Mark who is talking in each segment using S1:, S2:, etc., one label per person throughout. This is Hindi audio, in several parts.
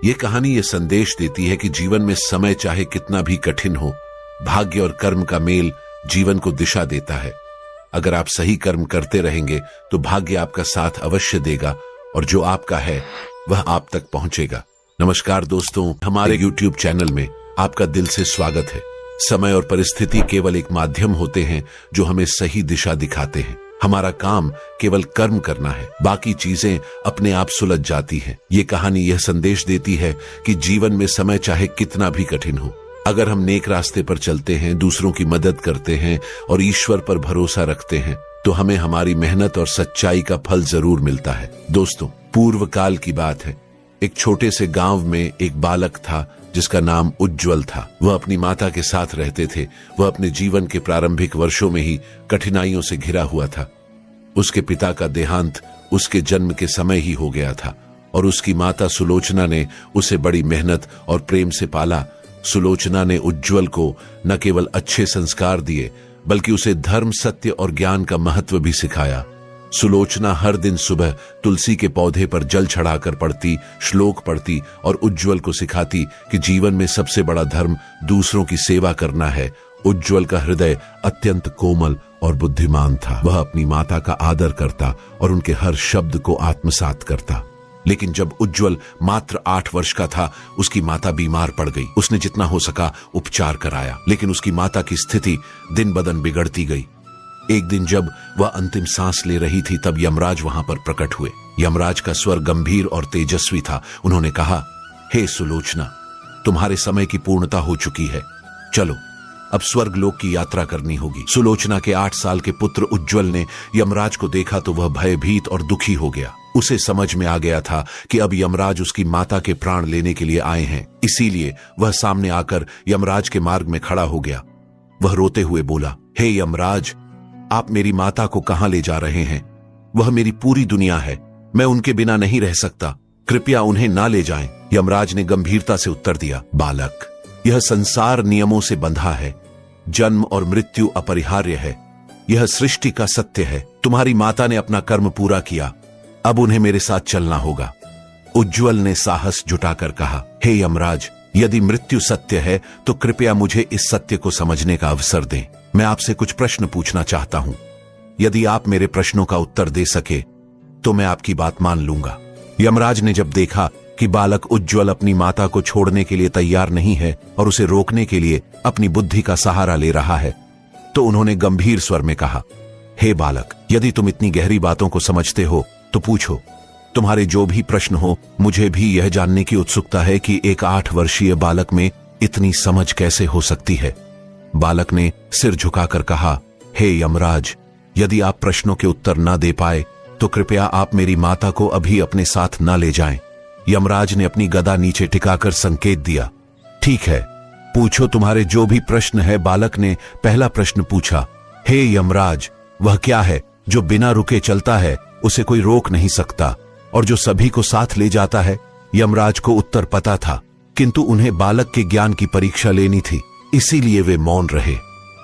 S1: ये कहानी ये संदेश देती है कि जीवन में समय चाहे कितना भी कठिन हो, भाग्य और कर्म का मेल जीवन को दिशा देता है। अगर आप सही कर्म करते रहेंगे तो भाग्य आपका साथ अवश्य देगा और जो आपका है वह आप तक पहुंचेगा। नमस्कार दोस्तों, हमारे YouTube चैनल में आपका दिल से स्वागत है। समय और परिस्थिति केवल एक माध्यम होते हैं जो हमें सही दिशा दिखाते हैं। हमारा काम केवल कर्म करना है, बाकी चीजें अपने आप सुलझ जाती हैं। ये कहानी यह संदेश देती है कि जीवन में समय चाहे कितना भी कठिन हो, अगर हम नेक रास्ते पर चलते हैं, दूसरों की मदद करते हैं और ईश्वर पर भरोसा रखते हैं तो हमें हमारी मेहनत और सच्चाई का फल जरूर मिलता है। दोस्तों, पूर्व काल की बात है। एक छोटे से गांव में एक बालक था जिसका नाम उज्ज्वल था। वह अपनी माता के साथ रहते थे। वह अपने जीवन के प्रारंभिक वर्षों में ही कठिनाइयों से घिरा हुआ था। उसके पिता का देहांत उसके जन्म के समय ही हो गया था और उसकी माता सुलोचना ने उसे बड़ी मेहनत और प्रेम से पाला। सुलोचना ने उज्ज्वल को न केवल अच्छे संस्कार दिए बल्कि उसे धर्म, सत्य और ज्ञान का महत्व भी सिखाया। सुलोचना हर दिन सुबह तुलसी के पौधे पर जल चढ़ाकर पढ़ती, श्लोक पढ़ती और उज्ज्वल को सिखाती कि जीवन में सबसे बड़ा धर्म दूसरों की सेवा करना है। उज्ज्वल का हृदय अत्यंत कोमल और बुद्धिमान था। वह अपनी माता का आदर करता और उनके हर शब्द को आत्मसात करता। लेकिन जब उज्ज्वल मात्र 8 वर्ष का था, उसकी माता बीमार पड़ गई। उसने जितना हो सका उपचार कराया, लेकिन उसकी माता की स्थिति दिन ब दिन बिगड़ती गई। एक दिन जब वह अंतिम सांस ले रही थी तब यमराज वहां पर प्रकट हुए। यमराज का स्वर गंभीर और तेजस्वी था। उन्होंने कहा, हे सुलोचना, तुम्हारे समय की पूर्णता हो चुकी है। चलो, अब स्वर्ग लोक की यात्रा करनी होगी। सुलोचना के 8 साल के पुत्र उज्ज्वल ने यमराज को देखा तो वह भयभीत और दुखी हो गया। उसे समझ में आ गया था कि अब यमराज उसकी माता के प्राण लेने के लिए आए हैं। इसीलिए वह सामने आकर यमराज के मार्ग में खड़ा हो गया। वह रोते हुए बोला, हे यमराज, आप मेरी माता को कहां ले जा रहे हैं? वह मेरी पूरी दुनिया है। मैं उनके बिना नहीं रह सकता। कृपया उन्हें ना ले जाएं। यमराज ने गंभीरता से उत्तर दिया, बालक, यह संसार नियमों से बंधा है। जन्म और मृत्यु अपरिहार्य है। यह सृष्टि का सत्य है। तुम्हारी माता ने अपना कर्म पूरा किया, अब उन्हें मेरे साथ चलना होगा। उज्ज्वल ने साहस जुटाकर कहा, हे यमराज, यदि मृत्यु सत्य है तो कृपया मुझे इस सत्य को समझने का अवसर दें। मैं आपसे कुछ प्रश्न पूछना चाहता हूं। यदि आप मेरे प्रश्नों का उत्तर दे सके तो मैं आपकी बात मान लूंगा। यमराज ने जब देखा कि बालक उज्ज्वल अपनी माता को छोड़ने के लिए तैयार नहीं है और उसे रोकने के लिए अपनी बुद्धि का सहारा ले रहा है, तो उन्होंने गंभीर स्वर में कहा, हे बालक, यदि तुम इतनी गहरी बातों को समझते हो तो पूछो। तुम्हारे जो भी प्रश्न हो, मुझे भी यह जानने की उत्सुकता है कि एक 8 वर्षीय बालक में इतनी समझ कैसे हो सकती है। बालक ने सिर झुकाकर कहा, हे यमराज, यदि आप प्रश्नों के उत्तर न दे पाए तो कृपया आप मेरी माता को अभी अपने साथ न ले जाएं। यमराज ने अपनी गदा नीचे टिकाकर संकेत दिया, ठीक है, पूछो तुम्हारे जो भी प्रश्न है। बालक ने पहला प्रश्न पूछा, हे यमराज, वह क्या है जो बिना रुके चलता है, उसे कोई रोक नहीं सकता और जो सभी को साथ ले जाता है? यमराज को उत्तर पता था, किंतु उन्हें बालक के ज्ञान की परीक्षा लेनी थी, इसीलिए वे मौन रहे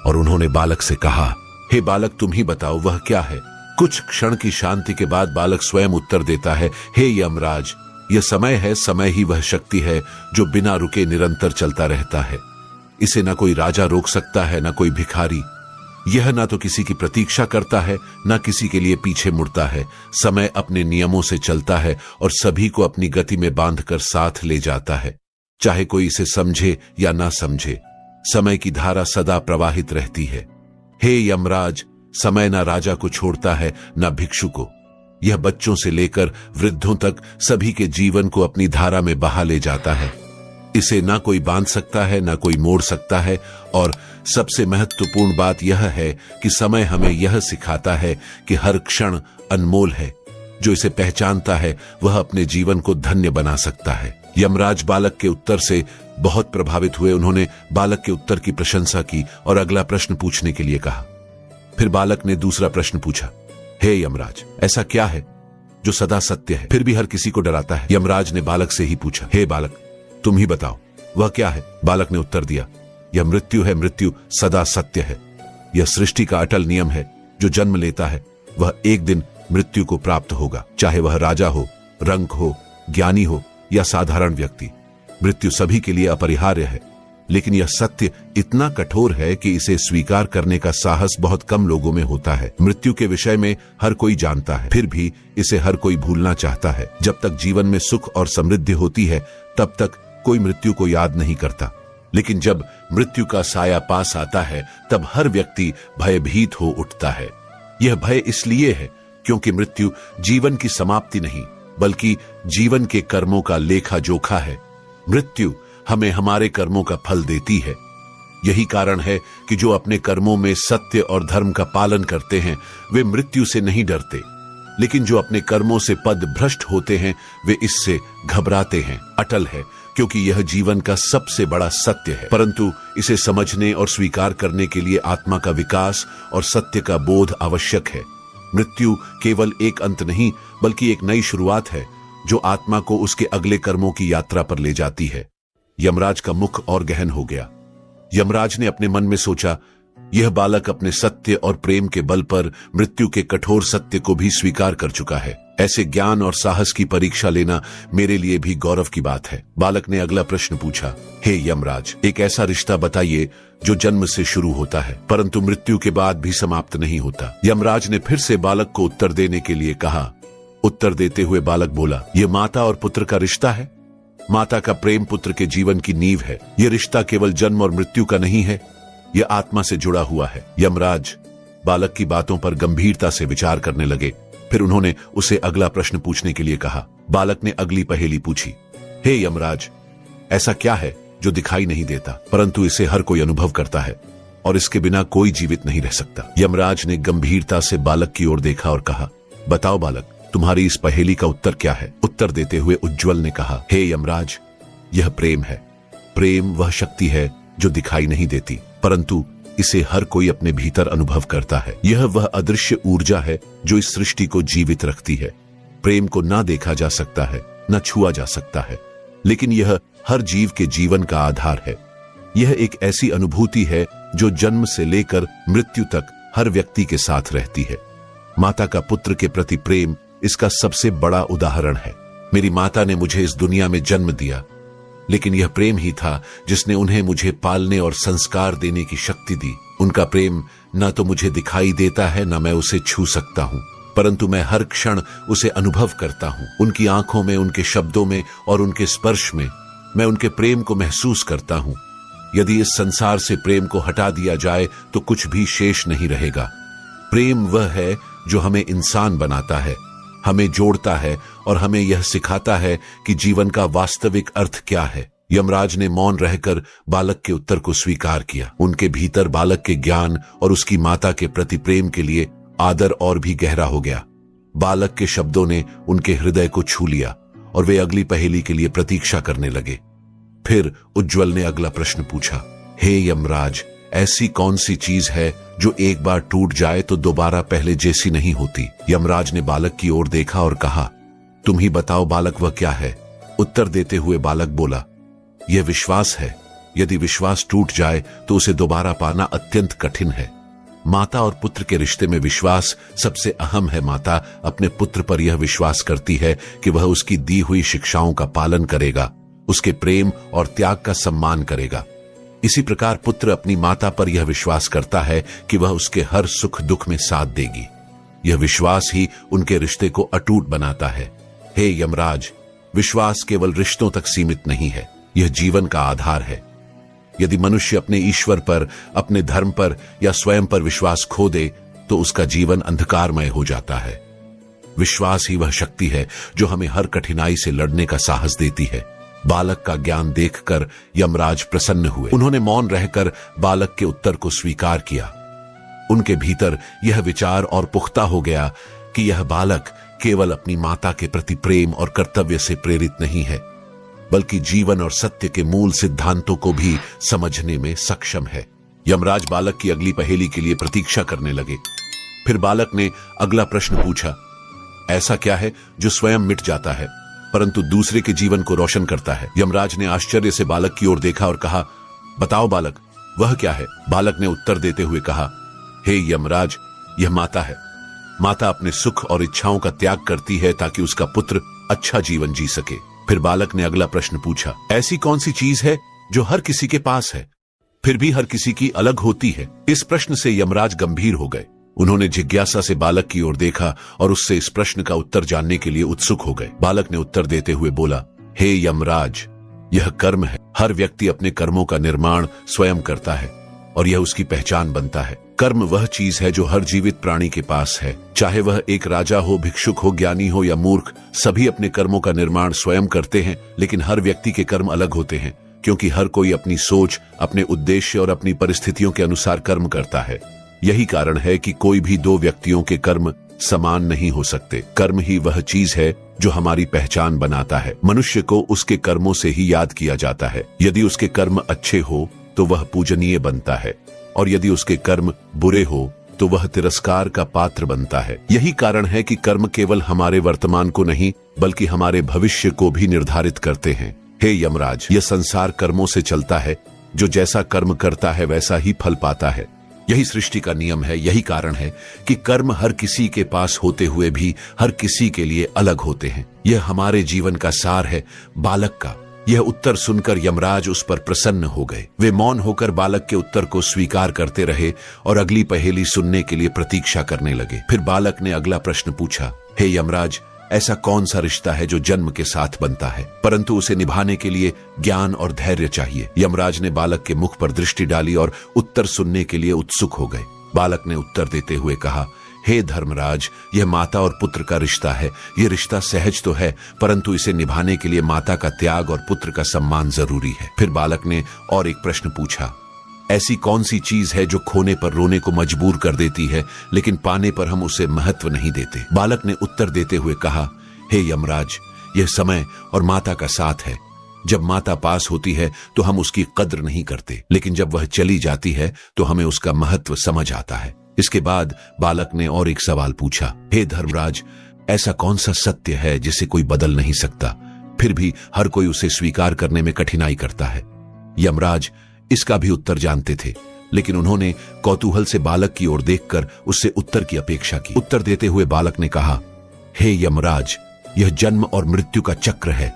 S1: और उन्होंने बालक से कहा, हे बालक, तुम ही बताओ वह क्या है? कुछ क्षण की शांति के बाद बालक स्वयं उत्तर देता है, हे यमराज, यह समय है। समय ही वह शक्ति है जो बिना रुके निरंतर चलता रहता है। इसे न कोई राजा रोक सकता है, न कोई भिखारी। यह ना तो किसी की प्रतीक्षा करता है, न किसी के लिए पीछे मुड़ता है। समय अपने नियमों से चलता है और सभी को अपनी गति में बांधकर साथ ले जाता है, चाहे कोई इसे समझे या ना समझे। समय की धारा सदा प्रवाहित रहती है। हे यमराज, समय ना राजा को छोड़ता है ना भिक्षु को। यह बच्चों से लेकर वृद्धों तक सभी के जीवन को अपनी धारा में बहा ले जाता है। इसे ना कोई बांध सकता है, ना कोई मोड़ सकता है। और सबसे महत्वपूर्ण बात यह है कि समय हमें यह सिखाता है कि हर क्षण अनमोल है। जो इसे पहचानता है वह अपने जीवन को धन्य बना सकता है। यमराज बालक के उत्तर से बहुत प्रभावित हुए। उन्होंने बालक के उत्तर की प्रशंसा की और अगला प्रश्न पूछने के लिए कहा। फिर बालक ने दूसरा प्रश्न पूछा, हे यमराज, ऐसा क्या है जो सदा सत्य है फिर भी हर किसी को डराता है? यमराज ने बालक से ही पूछा, हे बालक, तुम ही बताओ वह क्या है? बालक ने उत्तर दिया, यह मृत्यु है। मृत्यु सदा सत्य है। यह सृष्टि का अटल नियम है। जो जन्म लेता है वह एक दिन मृत्यु को प्राप्त होगा, चाहे वह राजा हो, रंक हो, ज्ञानी हो या साधारण व्यक्ति, मृत्यु सभी के लिए अपरिहार्य है। लेकिन यह सत्य इतना कठोर है कि इसे स्वीकार करने का साहस बहुत कम लोगों में होता है। मृत्यु के विषय में हर कोई जानता है, फिर भी इसे हर कोई भूलना चाहता है। जब तक जीवन में सुख और समृद्धि होती है, तब तक कोई मृत्यु को याद नहीं करता। लेकिन जब मृत्यु का साया पास आता है, तब हर व्यक्ति भयभीत हो उठता है। यह भय इसलिए है क्योंकि मृत्यु जीवन की समाप्ति नहीं, बल्कि जीवन के कर्मों का लेखा जोखा है। मृत्यु हमें हमारे कर्मों का फल देती है। यही कारण है कि जो अपने कर्मों में सत्य और धर्म का पालन करते हैं, वे मृत्यु से नहीं डरते। लेकिन जो अपने कर्मों से पद भ्रष्ट होते हैं, वे इससे घबराते हैं। अटल है क्योंकि यह जीवन का सबसे बड़ा सत्य है। परंतु इसे समझने और स्वीकार करने के लिए आत्मा का विकास और सत्य का बोध आवश्यक है। मृत्यु केवल एक अंत नहीं, बल्कि एक नई शुरुआत है जो आत्मा को उसके अगले कर्मों की यात्रा पर ले जाती है। यमराज का मुख और गहन हो गया। यमराज ने अपने मन में सोचा, यह बालक अपने सत्य और प्रेम के बल पर मृत्यु के कठोर सत्य को भी स्वीकार कर चुका है। ऐसे ज्ञान और साहस की परीक्षा लेना मेरे लिए भी गौरव की बात है। बालक ने अगला प्रश्न पूछा, हे यमराज, एक ऐसा रिश्ता बताइए जो जन्म से शुरू होता है परंतु मृत्यु के बाद भी समाप्त नहीं होता। यमराज ने फिर से बालक को उत्तर देने के लिए कहा। उत्तर देते हुए बालक बोला, यह माता और पुत्र का रिश्ता है। माता का प्रेम पुत्र के जीवन की नींव है। यह रिश्ता केवल जन्म और मृत्यु का नहीं है, यह आत्मा से जुड़ा हुआ है। यमराज बालक की बातों पर गंभीरता से विचार करने लगे। फिर उन्होंने उसे अगला प्रश्न पूछने के लिए कहा। बालक ने अगली पहेली पूछी, हे यमराज, ऐसा क्या है जो दिखाई नहीं देता परंतु इसे हर कोई अनुभव करता है और इसके बिना कोई जीवित नहीं रह सकता। यमराज ने गंभीरता से बालक की ओर देखा और कहा, बताओ बालक, तुम्हारी इस पहेली का उत्तर क्या है? उत्तर देते हुए उज्ज्वल ने कहा, हे यमराज, यह प्रेम है। प्रेम वह शक्ति है जो दिखाई नहीं देती परंतु इसे हर कोई अपने भीतर अनुभव करता है। यह वह अदृश्य ऊर्जा है जो इस सृष्टि को जीवित रखती है। प्रेम को ना देखा जा सकता है, न छुआ जा सकता है, लेकिन यह हर जीव के जीवन का आधार है। यह एक ऐसी अनुभूति है जो जन्म से लेकर मृत्यु तक हर व्यक्ति के साथ रहती है। माता का पुत्र के प्रति प्रेम इसका सबसे बड़ा उदाहरण है। मेरी माता ने मुझे इस दुनिया में जन्म दिया, लेकिन यह प्रेम ही था जिसने उन्हें मुझे पालने और संस्कार देने की शक्ति दी। उनका प्रेम न तो मुझे दिखाई देता है, न मैं उसे छू सकता हूँ, परंतु मैं हर क्षण उसे अनुभव करता हूँ। उनकी आंखों में, उनके शब्दों में और उनके स्पर्श में मैं उनके प्रेम को महसूस करता हूँ। यदि इस संसार से प्रेम को हटा दिया जाए तो कुछ भी शेष नहीं रहेगा। प्रेम वह है जो हमें इंसान बनाता है, हमें जोड़ता है और हमें यह सिखाता है कि जीवन का वास्तविक अर्थ क्या है। यमराज ने मौन रहकर बालक के उत्तर को स्वीकार किया। उनके भीतर बालक के ज्ञान और उसकी माता के प्रति प्रेम के लिए आदर और भी गहरा हो गया। बालक के शब्दों ने उनके हृदय को छू लिया और वे अगली पहेली के लिए प्रतीक्षा करने लगे। फिर उज्ज्वल ने अगला प्रश्न पूछा, हे यमराज, ऐसी कौन सी चीज है जो एक बार टूट जाए तो दोबारा पहले जैसी नहीं होती? यमराज ने बालक की ओर देखा और कहा, तुम ही बताओ बालक, वह क्या है? उत्तर देते हुए बालक बोला, यह विश्वास है। यदि विश्वास टूट जाए तो उसे दोबारा पाना अत्यंत कठिन है। माता और पुत्र के रिश्ते में विश्वास सबसे अहम है। माता अपने पुत्र पर यह विश्वास करती है कि वह उसकी दी हुई शिक्षाओं का पालन करेगा, उसके प्रेम और त्याग का सम्मान करेगा। इसी प्रकार पुत्र अपनी माता पर यह विश्वास करता है कि वह उसके हर सुख दुख में साथ देगी। यह विश्वास ही उनके रिश्ते को अटूट बनाता है। हे यमराज, विश्वास केवल रिश्तों तक सीमित नहीं है, यह जीवन का आधार है। यदि मनुष्य अपने ईश्वर पर, अपने धर्म पर या स्वयं पर विश्वास खो दे तो उसका जीवन अंधकारमय हो जाता है। विश्वास ही वह शक्ति है जो हमें हर कठिनाई से लड़ने का साहस देती है। बालक का ज्ञान देखकर यमराज प्रसन्न हुए। उन्होंने मौन रहकर बालक के उत्तर को स्वीकार किया। उनके भीतर यह विचार और पुख्ता हो गया कि यह बालक केवल अपनी माता के प्रति प्रेम और कर्तव्य से प्रेरित नहीं है, बल्कि जीवन और सत्य के मूल सिद्धांतों को भी समझने में सक्षम है। यमराज बालक की अगली पहेली के लिए प्रतीक्षा करने लगे। फिर बालक ने अगला प्रश्न पूछा, ऐसा क्या है जो स्वयं मिट जाता है परंतु दूसरे के जीवन को रोशन करता है? यमराज ने आश्चर्य से बालक की ओर देखा और कहा, बताओ बालक, वह क्या है? बालक ने उत्तर देते हुए कहा, हे यमराज, यह माता है। माता अपने सुख और इच्छाओं का त्याग करती है ताकि उसका पुत्र अच्छा जीवन जी सके। फिर बालक ने अगला प्रश्न पूछा, ऐसी कौन सी चीज है जो हर किसी के पास है फिर भी हर किसी की अलग होती है? इस प्रश्न से यमराज गंभीर हो गए। उन्होंने जिज्ञासा से बालक की ओर देखा और उससे इस प्रश्न का उत्तर जानने के लिए उत्सुक हो गए। बालक ने उत्तर देते हुए बोला, हे यमराज, यह कर्म है। हर व्यक्ति अपने कर्मों का निर्माण स्वयं करता है और यह उसकी पहचान बनता है। कर्म वह चीज है जो हर जीवित प्राणी के पास है, चाहे वह एक राजा हो, भिक्षुक हो, ज्ञानी हो या मूर्ख। सभी अपने कर्मों का निर्माण स्वयं करते हैं, लेकिन हर व्यक्ति के कर्म अलग होते हैं, क्योंकि हर कोई अपनी सोच, अपने उद्देश्य और अपनी परिस्थितियों के अनुसार कर्म करता है। यही कारण है कि कोई भी दो व्यक्तियों के कर्म समान नहीं हो सकते। कर्म ही वह चीज है जो हमारी पहचान बनाता है। मनुष्य को उसके कर्मों से ही याद किया जाता है। यदि उसके कर्म अच्छे हो तो वह पूजनीय बनता है, और यदि उसके कर्म बुरे हो तो वह तिरस्कार का पात्र बनता है। यही कारण है कि कर्म केवल हमारे वर्तमान को नहीं बल्कि हमारे भविष्य को भी निर्धारित करते हैं। हे यमराज, यह संसार कर्मों से चलता है। जो जैसा कर्म करता है वैसा ही फल पाता है। यही सृष्टि का नियम है। यही कारण है कि कर्म हर किसी के पास होते हुए भी हर किसी के लिए अलग होते हैं। यह हमारे जीवन का सार है। बालक का यह उत्तर सुनकर यमराज उस पर प्रसन्न हो गए। वे मौन होकर बालक के उत्तर को स्वीकार करते रहे और अगली पहेली सुनने के लिए प्रतीक्षा करने लगे। फिर बालक ने अगला प्रश्न पूछा, हे यमराज, ऐसा कौन सा रिश्ता है जो जन्म के साथ बनता है, परंतु उसे निभाने के लिए ज्ञान और धैर्य चाहिए? यमराज ने बालक के मुख पर दृष्टि डाली और उत्तर सुनने के लिए उत्सुक हो गए। बालक ने उत्तर देते हुए कहा, हे धर्मराज, यह माता और पुत्र का रिश्ता है। यह रिश्ता सहज तो है, परंतु इसे निभाने के लिए माता का त्याग और पुत्र का सम्मान जरूरी है। फिर बालक ने और एक प्रश्न पूछा, ऐसी कौन सी चीज है जो खोने पर रोने को मजबूर कर देती है, लेकिन पाने पर हम उसे महत्व नहीं देते? बालक ने उत्तर देते हुए कहा, हे यमराज, यह समय और माता का साथ है। जब माता पास होती है तो हम उसकी कद्र नहीं करते, लेकिन जब वह चली जाती है तो हमें उसका महत्व समझ आता है। इसके बाद बालक ने और एक सवाल पूछा, हे धर्मराज, ऐसा कौन सा सत्य है जिसे कोई बदल नहीं सकता, फिर भी हर कोई उसे स्वीकार करने में कठिनाई करता है? यमराज इसका भी उत्तर जानते थे, लेकिन उन्होंने कौतूहल से बालक की ओर देखकर उससे उत्तर की अपेक्षा की। उत्तर देते हुए बालक ने कहा, हे यमराज, यह जन्म और मृत्यु का चक्र है।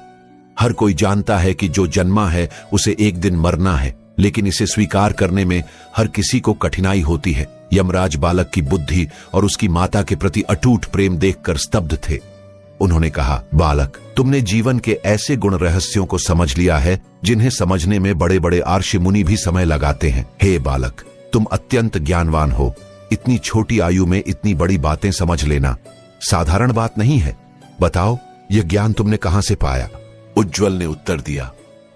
S1: हर कोई जानता है कि जो जन्मा है उसे एक दिन मरना है, लेकिन इसे स्वीकार करने में हर किसी को कठिनाई होती है। यमराज बालक की बुद्धि और उसकी माता के प्रति अटूट प्रेम देखकर स्तब्ध थे। उन्होंने कहा, बालक, तुमने जीवन के ऐसे गुण रहस्यों को समझ लिया है जिन्हें समझने में बड़े बड़े आर्षि मुनि भी समय लगाते हैं। हे बालक, तुम अत्यंत ज्ञानवान हो। इतनी छोटी आयु में इतनी बड़ी बातें समझ लेना साधारण बात नहीं है। बताओ, यह ज्ञान तुमने कहां से पाया? उज्ज्वल ने उत्तर दिया,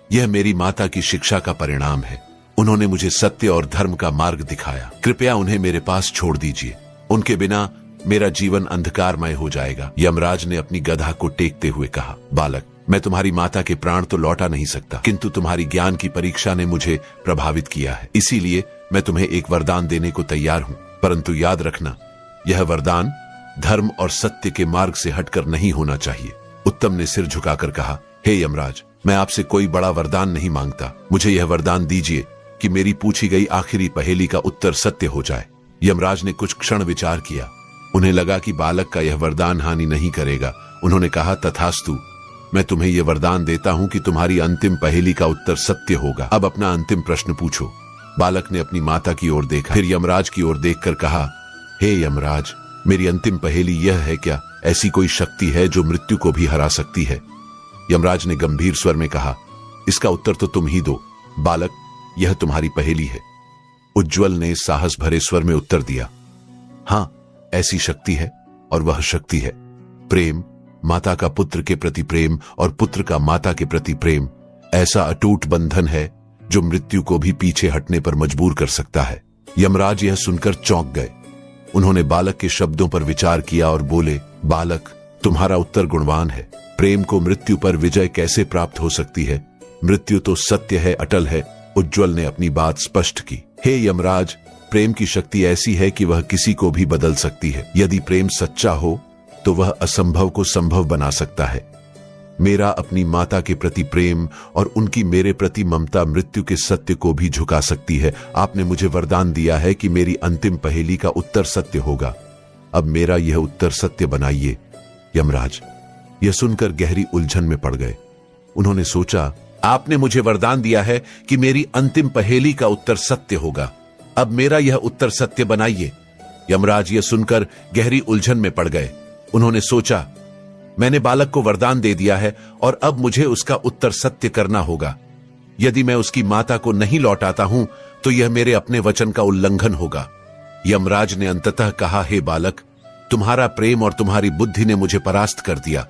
S1: यह मेरी माता की शिक्षा का परिणाम है। उन्होंने मुझे सत्य और धर्म का मार्ग दिखाया। कृपया उन्हें मेरे पास छोड़ दीजिए। उनके बिना मेरा जीवन अंधकारमय हो जाएगा। यमराज ने अपनी गधा को टेकते हुए कहा, बालक, मैं तुम्हारी माता के प्राण तो लौटा नहीं सकता, किंतु तुम्हारी ज्ञान की परीक्षा ने मुझे प्रभावित किया है। इसीलिए मैं तुम्हें एक वरदान देने को तैयार हूं, परंतु याद रखना, यह वरदान धर्म और सत्य के मार्ग से हटकर नहीं होना चाहिए। उत्तम ने सिर झुकाकर कहा, हे यमराज, मैं आपसे कोई बड़ा वरदान नहीं मांगता। मुझे यह वरदान दीजिए कि मेरी पूछी गई आखिरी पहेली का उत्तर सत्य हो जाए। यमराज ने कुछ क्षण विचार किया। उन्हें लगा कि बालक का यह वरदान हानि नहीं करेगा। उन्होंने कहा, तथास्तु, मैं तुम्हें यह वरदान देता हूं कि तुम्हारी अंतिम पहेली का उत्तर सत्य होगा। अब अपना अंतिम प्रश्न पूछो। बालक ने अपनी माता की ओर देखा, फिर यमराज की ओर देखकर कहा, हे यमराज, मेरी अंतिम पहेली यह है, क्या ऐसी कोई शक्ति है जो मृत्यु को भी हरा सकती है? यमराज ने गंभीर स्वर में कहा, इसका उत्तर तो तुम ही दो। बालक, यह तुम्हारी पहेली है। उज्ज्वल ने साहस भरे स्वर में उत्तर दिया, हां, ऐसी शक्ति है, और वह शक्ति है प्रेम। माता का पुत्र के प्रति प्रेम और पुत्र का माता के प्रति प्रेम ऐसा अटूट बंधन है जो मृत्यु को भी पीछे हटने पर मजबूर कर सकता है। यमराज यह सुनकर चौंक गए। उन्होंने बालक के शब्दों पर विचार किया और बोले, बालक, तुम्हारा उत्तर गुणवान है। प्रेम को मृत्यु पर विजय कैसे प्राप्त हो सकती है? मृत्यु तो सत्य है, अटल है। उज्ज्वल ने अपनी बात स्पष्ट की। हे यमराज, प्रेम की शक्ति ऐसी है कि वह किसी को भी बदल सकती है। यदि प्रेम सच्चा हो तो वह असंभव को संभव बना सकता है। मेरा अपनी माता के प्रति प्रेम और उनकी मेरे प्रति ममता मृत्यु के सत्य को भी झुका सकती है। आपने मुझे वरदान दिया है कि मेरी अंतिम पहेली का उत्तर सत्य होगा। अब मेरा यह उत्तर सत्य बनाइए। यमराज यह सुनकर गहरी उलझन में पड़ गए। उन्होंने सोचा, आपने मुझे वरदान दिया है कि मेरी अंतिम पहेली का उत्तर सत्य होगा। अब मेरा यह उत्तर सत्य बनाइए। यमराज यह सुनकर गहरी उलझन में पड़ गए। उन्होंने सोचा, मैंने बालक को वरदान दे दिया है और अब मुझे उसका उत्तर सत्य करना होगा। यदि मैं उसकी माता को नहीं लौटाता हूं तो यह मेरे अपने वचन का उल्लंघन होगा। यमराज ने अंततः कहा, हे बालक, तुम्हारा प्रेम और तुम्हारी बुद्धि ने मुझे परास्त कर दिया।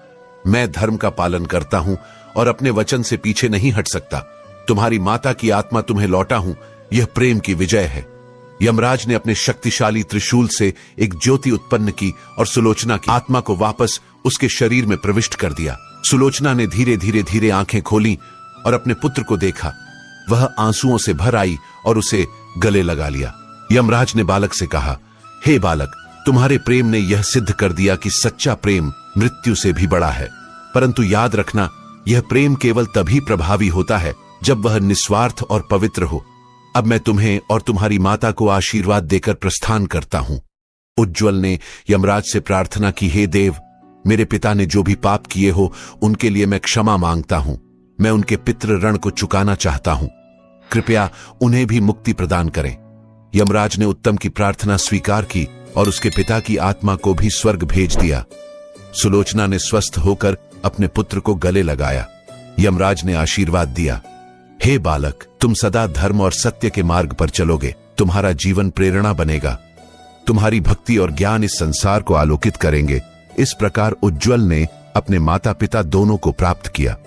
S1: मैं धर्म का पालन करता हूं और अपने वचन से पीछे नहीं हट सकता। तुम्हारी माता की आत्मा तुम्हें लौटा हूं, यह प्रेम की विजय है। यमराज ने अपने शक्तिशाली त्रिशूल से एक ज्योति उत्पन्न की और सुलोचना की आत्मा को वापस उसके शरीर में प्रविष्ट कर दिया। सुलोचना ने धीरे धीरे धीरे आंखें खोली और अपने पुत्र को देखा। वह आंसुओं से भर आई और उसे गले लगा लिया। यमराज ने बालक से कहा, हे बालक, तुम्हारे प्रेम ने यह सिद्ध कर दिया कि सच्चा प्रेम मृत्यु से भी बड़ा है। परंतु याद रखना, यह प्रेम केवल तभी प्रभावी होता है जब वह निस्वार्थ और पवित्र हो। अब मैं तुम्हें और तुम्हारी माता को आशीर्वाद देकर प्रस्थान करता हूं। उज्ज्वल ने यमराज से प्रार्थना की, हे देव, मेरे पिता ने जो भी पाप किए हो उनके लिए मैं क्षमा मांगता हूं। मैं उनके पितृ ऋण को चुकाना चाहता हूं। कृपया उन्हें भी मुक्ति प्रदान करें। यमराज ने उत्तम की प्रार्थना स्वीकार की और उसके पिता की आत्मा को भी स्वर्ग भेज दिया। सुलोचना ने स्वस्थ होकर अपने पुत्र को गले लगाया। यमराज ने आशीर्वाद दिया, हे बालक, तुम सदा धर्म और सत्य के मार्ग पर चलोगे। तुम्हारा जीवन प्रेरणा बनेगा। तुम्हारी भक्ति और ज्ञान इस संसार को आलोकित करेंगे। इस प्रकार उज्ज्वल ने अपने माता पिता दोनों को प्राप्त किया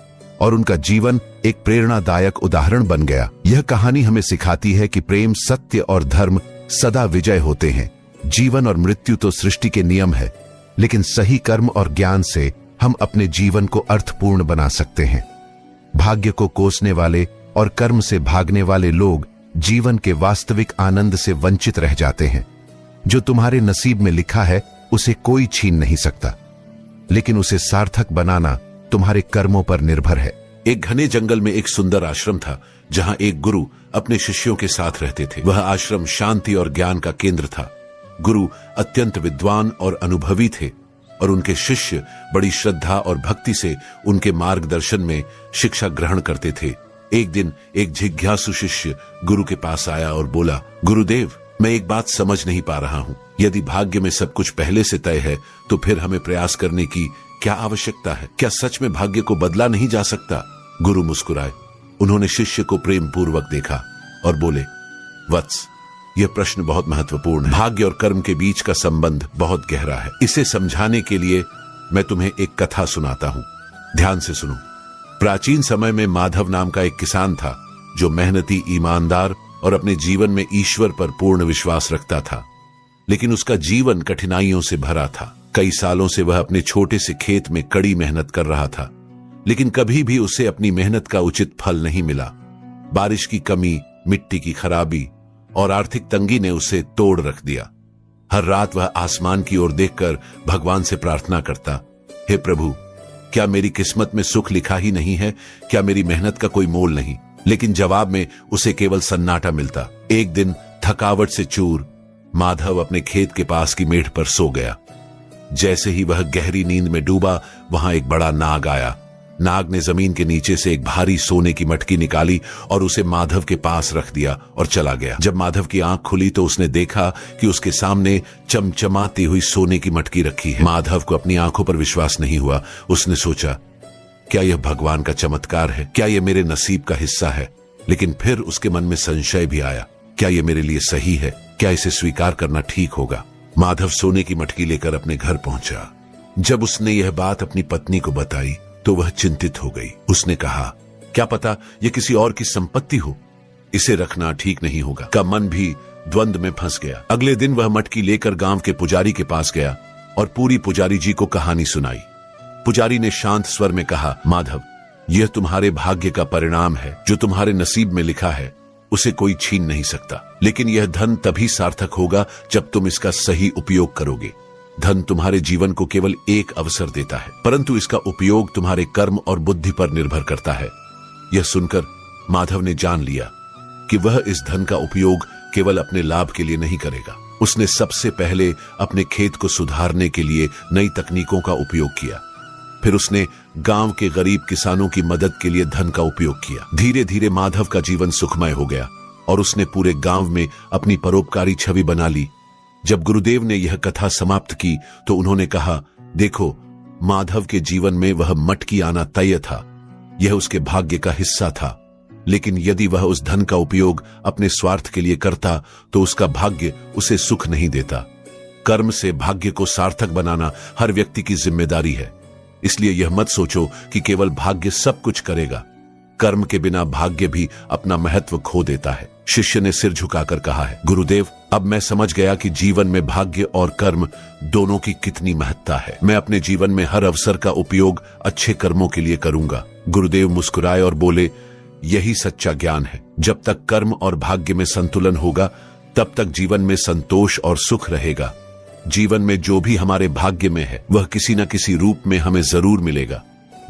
S1: और उनका जीवन एक प्रेरणादायक उदाहरण बन गया। यह कहानी हमें सिखाती है कि प्रेम, सत्य और धर्म सदा विजय होते हैं। जीवन और मृत्यु तो सृष्टि के नियम है, लेकिन सही कर्म और ज्ञान से हम अपने जीवन को अर्थपूर्ण बना सकते हैं। भाग्य को कोसने वाले और कर्म से भागने वाले लोग जीवन के वास्तविक आनंद से वंचित रह जाते हैं। जो तुम्हारे नसीब में लिखा है उसे कोई छीन नहीं सकता, लेकिन उसे सार्थक बनाना तुम्हारे कर्मों पर निर्भर है। एक घने जंगल में एक सुंदर आश्रम था, जहां एक गुरु अपने शिष्यों के साथ रहते थे। वह आश्रम शांति और ज्ञान का केंद्र था। गुरु अत्यंत विद्वान और अनुभवी थे और उनके शिष्य बड़ी श्रद्धा और भक्ति से उनके मार्गदर्शन में शिक्षा ग्रहण करते थे। एक दिन एक जिज्ञासु शिष्य गुरु के पास आया और बोला, गुरुदेव, मैं एक बात समझ नहीं पा रहा हूं। यदि भाग्य में सब कुछ पहले से तय है तो फिर हमें प्रयास करने की क्या आवश्यकता है? क्या सच में भाग्य को बदला नहीं जा सकता? गुरु मुस्कुराए। उन्होंने शिष्य को प्रेम पूर्वक देखा और बोले, वत्स, यह प्रश्न बहुत महत्वपूर्ण है। भाग्य और कर्म के बीच का संबंध बहुत गहरा है। इसे समझाने के लिए मैं तुम्हें एक कथा सुनाता हूं। ध्यान से सुनो। प्राचीन समय में माधव नाम का एक किसान था, जो मेहनती, ईमानदार और अपने जीवन में ईश्वर पर पूर्ण विश्वास रखता था। लेकिन उसका जीवन कठिनाइयों से भरा था। कई सालों से वह अपने छोटे से खेत में कड़ी मेहनत कर रहा था, लेकिन कभी भी उसे अपनी मेहनत का उचित फल नहीं मिला। बारिश की कमी, मिट्टी की खराबी और आर्थिक तंगी ने उसे तोड़ रख दिया। हर रात वह आसमान की ओर देखकर भगवान से प्रार्थना करता, हे प्रभु, क्या मेरी किस्मत में सुख लिखा ही नहीं है? क्या मेरी मेहनत का कोई मोल नहीं? लेकिन जवाब में उसे केवल सन्नाटा मिलता। एक दिन थकावट से चूर माधव अपने खेत के पास की मेढ़ पर सो गया। जैसे ही वह गहरी नींद में डूबा, वहां एक बड़ा नाग आया। नाग ने जमीन के नीचे से एक भारी सोने की मटकी निकाली और उसे माधव के पास रख दिया और चला गया। जब माधव की आंख खुली तो उसने देखा कि उसके सामने चमचमाती हुई सोने की मटकी रखी है। माधव को अपनी आंखों पर विश्वास नहीं हुआ। उसने सोचा, क्या यह भगवान का चमत्कार है? क्या यह मेरे नसीब का हिस्सा है? लेकिन फिर उसके मन में संशय भी आया, क्या यह मेरे लिए सही है? क्या इसे स्वीकार करना ठीक होगा? माधव सोने की मटकी लेकर अपने घर पहुंचा। जब उसने यह बात अपनी पत्नी को बताई तो वह चिंतित हो गई। उसने कहा, क्या पता यह किसी और की संपत्ति हो, इसे रखना ठीक नहीं होगा। का मन भी द्वंद में फंस गया। अगले दिन वह मटकी लेकर गांव के पुजारी के पास गया और पूरी पुजारी जी को कहानी सुनाई। पुजारी ने शांत स्वर में कहा, माधव, यह तुम्हारे भाग्य का परिणाम है। जो तुम्हारे नसीब में लिखा है उसे कोई छीन नहीं सकता। लेकिन यह धन तभी सार्थक होगा जब तुम इसका सही उपयोग करोगे। धन तुम्हारे जीवन को केवल एक अवसर देता है, परंतु इसका उपयोग तुम्हारे कर्म और बुद्धि पर निर्भर करता है। यह सुनकर माधव ने जान लिया कि वह इस धन का उपयोग केवल अपने लाभ के लिए नहीं करेगा। उसने सबसे पहले अपने खेत को सुधारने के लिए नई तकनीकों का उपयोग किया। फिर उसने गांव के गरीब किसानों की मदद के लिए धन का उपयोग किया। धीरे धीरे माधव का जीवन सुखमय हो गया और उसने पूरे गांव में अपनी परोपकारी छवि बना ली। जब गुरुदेव ने यह कथा समाप्त की तो उन्होंने कहा, देखो, माधव के जीवन में वह मटकी आना तय था। यह उसके भाग्य का हिस्सा था, लेकिन यदि वह उस धन का उपयोग अपने स्वार्थ के लिए करता तो उसका भाग्य उसे सुख नहीं देता। कर्म से भाग्य को सार्थक बनाना हर व्यक्ति की जिम्मेदारी है। इसलिए यह मत सोचो कि केवल भाग्य सब कुछ करेगा। कर्म के बिना भाग्य भी अपना महत्व खो देता है। शिष्य ने सिर झुकाकर कहा है, गुरुदेव, अब मैं समझ गया कि जीवन में भाग्य और कर्म दोनों की कितनी महत्ता है। मैं अपने जीवन में हर अवसर का उपयोग अच्छे कर्मों के लिए करूंगा। गुरुदेव मुस्कुराए और बोले, यही सच्चा ज्ञान है। जब तक कर्म और भाग्य में संतुलन होगा, तब तक जीवन में संतोष और सुख रहेगा। जीवन में जो भी हमारे भाग्य में है वह किसी न किसी रूप में हमें जरूर मिलेगा।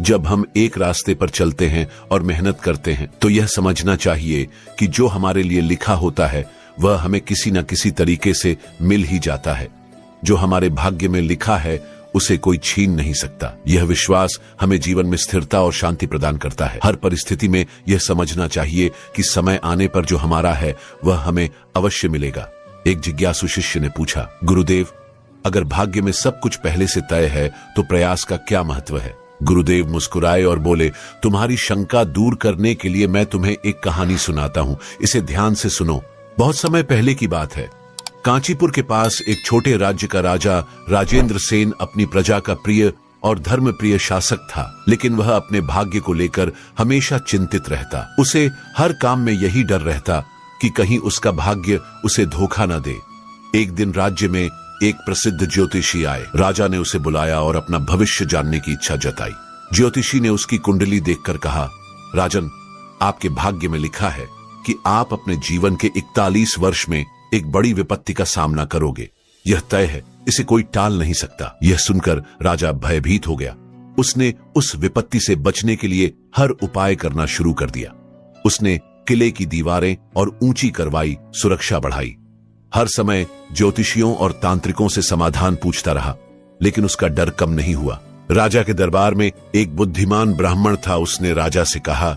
S1: जब हम एक रास्ते पर चलते हैं और मेहनत करते हैं तो यह समझना चाहिए कि जो हमारे लिए लिखा होता है वह हमें किसी न किसी तरीके से मिल ही जाता है। जो हमारे भाग्य में लिखा है उसे कोई छीन नहीं सकता। यह विश्वास हमें जीवन में स्थिरता और शांति प्रदान करता है। हर परिस्थिति में यह समझना चाहिए कि समय आने पर जो हमारा है वह हमें अवश्य मिलेगा। एक जिज्ञासु शिष्य ने पूछा, गुरुदेव, अगर भाग्य में सब कुछ पहले से तय है तो प्रयास का क्या महत्व है? गुरुदेव मुस्कुराए और बोले, तुम्हारी शंका दूर करने के लिए मैं तुम्हें एक कहानी सुनाता हूँ। इसे ध्यान से सुनो। बहुत समय पहले की बात है। कांचीपुर के पास एक छोटे राज्य का राजा राजेंद्र सेन अपनी प्रजा का प्रिय और धर्मप्रिय शासक था, लेकिन वह अपने भाग्य को लेकर हमेशा चिंतित रहता। उसे हर काम में यही डर रहता कि कहीं उसका भाग्य उसे धोखा न दे। एक दिन राज्य में एक प्रसिद्ध ज्योतिषी आए। राजा ने उसे बुलाया और अपना भविष्य जानने की इच्छा जताई। ज्योतिषी ने उसकी कुंडली देखकर कहा, राजन, आपके भाग्य में लिखा है कि आप अपने जीवन के 41 वर्ष में एक बड़ी विपत्ति का सामना करोगे। यह तय है, इसे कोई टाल नहीं सकता। यह सुनकर राजा भयभीत हो गया। उसने उस विपत्ति से बचने के लिए हर उपाय करना शुरू कर दिया। उसने किले की दीवारें और ऊंची करवाई, सुरक्षा बढ़ाई। हर समय ज्योतिषियों और तांत्रिकों से समाधान पूछता रहा, लेकिन उसका डर कम नहीं हुआ। राजा के दरबार में एक बुद्धिमान ब्राह्मण था। उसने राजा से कहा,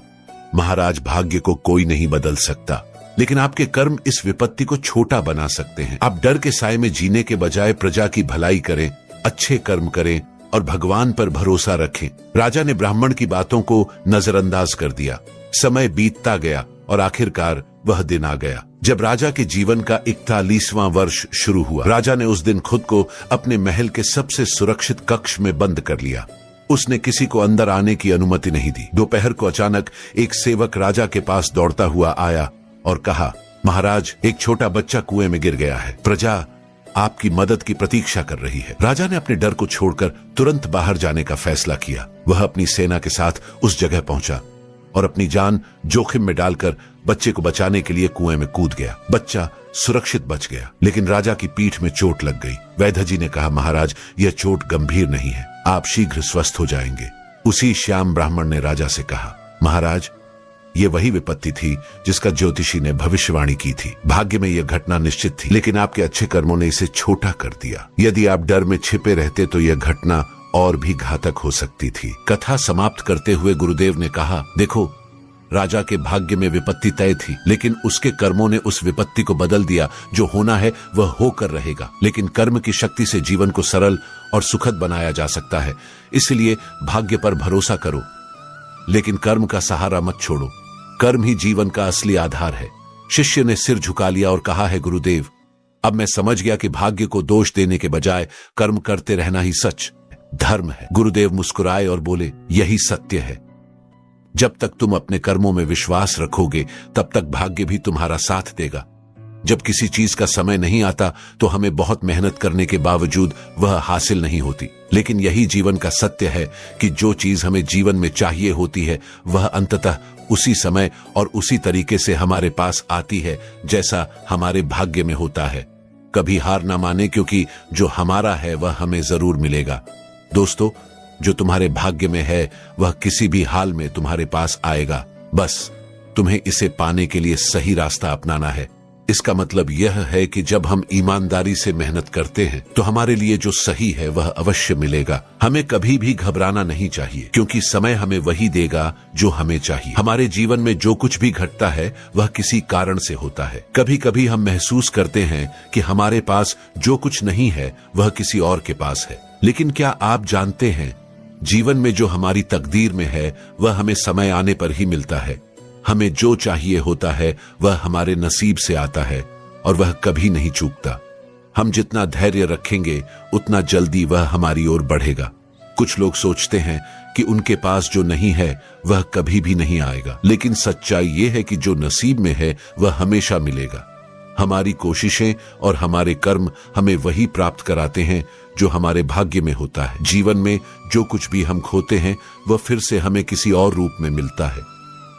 S1: महाराज, भाग्य को कोई नहीं बदल सकता, लेकिन आपके कर्म इस विपत्ति को छोटा बना सकते हैं। आप डर के साए में जीने के बजाय प्रजा की भलाई करें, अच्छे कर्म करें और भगवान पर भरोसा रखें। राजा ने ब्राह्मण की बातों को नजरअंदाज कर दिया। समय बीतता गया और आखिरकार वह दिन आ गया जब राजा के जीवन का 41वां वर्ष शुरू हुआ। राजा ने उस दिन खुद को अपने महल के सबसे सुरक्षित कक्ष में बंद कर लिया। उसने किसी को अंदर आने की अनुमति नहीं दी। दोपहर को अचानक एक सेवक राजा के पास दौड़ता हुआ आया और कहा, महाराज, एक छोटा बच्चा कुएं में गिर गया है। प्रजा आपकी मदद की प्रतीक्षा कर रही है। राजा ने अपने डर को छोड़कर तुरंत बाहर जाने का फैसला किया। वह अपनी सेना के साथ उस जगह पहुंचा और अपनी जान जोखिम में डालकर बच्चे को बचाने के लिए कुएं में कूद गया। बच्चा सुरक्षित बच गया, लेकिन राजा की पीठ में चोट लग गई। वैद्य जी ने कहा, महाराज, यह चोट गंभीर नहीं है, आप शीघ्र स्वस्थ हो जाएंगे। उसी श्याम ब्राह्मण ने राजा से कहा, महाराज, ये वही विपत्ति थी जिसका ज्योतिषी ने भविष्यवाणी की थी। भाग्य में यह घटना निश्चित थी, लेकिन आपके अच्छे कर्मों ने इसे छोटा कर दिया। यदि आप डर में छिपे रहते तो यह घटना और भी घातक हो सकती थी। कथा समाप्त करते हुए गुरुदेव ने कहा, देखो, राजा के भाग्य में विपत्ति तय थी, लेकिन उसके कर्मों ने उस विपत्ति को बदल दिया। जो होना है वह होकर रहेगा, लेकिन कर्म की शक्ति से जीवन को सरल और सुखद बनाया जा सकता है। इसलिए भाग्य पर भरोसा करो, लेकिन कर्म का सहारा मत छोड़ो। कर्म ही जीवन का असली आधार है। शिष्य ने सिर झुका लिया और कहा है, गुरुदेव, अब मैं समझ गया कि भाग्य को दोष देने के बजाय कर्म करते रहना ही सच धर्म है। गुरुदेव मुस्कुराए और बोले, यही सत्य है। जब तक तुम अपने कर्मों में विश्वास रखोगे, तब तक भाग्य भी तुम्हारा साथ देगा। जब किसी चीज का समय नहीं आता तो हमें बहुत मेहनत करने के बावजूद वह हासिल नहीं होती, लेकिन यही जीवन का सत्य है कि जो चीज हमें जीवन में चाहिए होती है वह अंततः उसी समय और उसी तरीके से हमारे पास आती है जैसा हमारे भाग्य में होता है। कभी हार ना माने, क्योंकि जो हमारा है वह हमें जरूर मिलेगा। दोस्तों, जो तुम्हारे भाग्य में है वह किसी भी हाल में तुम्हारे पास आएगा। बस तुम्हें इसे पाने के लिए सही रास्ता अपनाना है। इसका मतलब यह है कि जब हम ईमानदारी से मेहनत करते हैं तो हमारे लिए जो सही है वह अवश्य मिलेगा। हमें कभी भी घबराना नहीं चाहिए, क्योंकि समय हमें वही देगा जो हमें चाहिए। हमारे जीवन में जो कुछ भी घटता है वह किसी कारण से होता है। कभी कभी हम महसूस करते हैं कि हमारे पास जो कुछ नहीं है वह किसी और के पास है, लेकिन क्या आप जानते हैं, जीवन में जो हमारी तकदीर में है वह हमें समय आने पर ही मिलता है। हमें जो चाहिए होता है वह हमारे नसीब से आता है और वह कभी नहीं चूकता। हम जितना धैर्य रखेंगे उतना जल्दी वह हमारी ओर बढ़ेगा। कुछ लोग सोचते हैं कि उनके पास जो नहीं है वह कभी भी नहीं आएगा, लेकिन सच्चाई ये है कि जो नसीब में है वह हमेशा मिलेगा। हमारी कोशिशें और हमारे कर्म हमें वही प्राप्त कराते हैं जो हमारे भाग्य में होता है। जीवन में जो कुछ भी हम खोते हैं वह फिर से हमें किसी और रूप में मिलता है।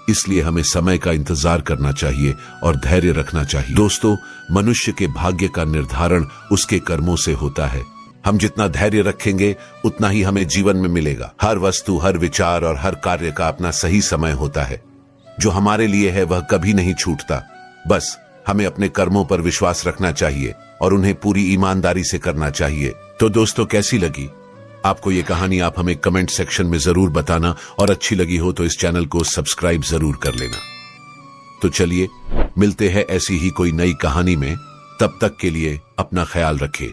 S1: इसलिए हमें समय का इंतजार करना चाहिए और धैर्य रखना चाहिए। दोस्तों, मनुष्य के भाग्य का निर्धारण उसके कर्मों से होता है। हम जितना धैर्य रखेंगे उतना ही हमें जीवन में मिलेगा। हर वस्तु, हर विचार और हर कार्य का अपना सही समय होता है। जो हमारे लिए है वह कभी नहीं छूटता। बस हमें अपने कर्मों पर विश्वास रखना चाहिए और उन्हें पूरी ईमानदारी से करना चाहिए। तो दोस्तों, कैसी लगी आपको ये कहानी? आप हमें कमेंट सेक्शन में जरूर बताना, और अच्छी लगी हो तो इस चैनल को सब्सक्राइब जरूर कर लेना। तो चलिए मिलते हैं ऐसी ही कोई नई कहानी में। तब तक के लिए अपना ख्याल रखें।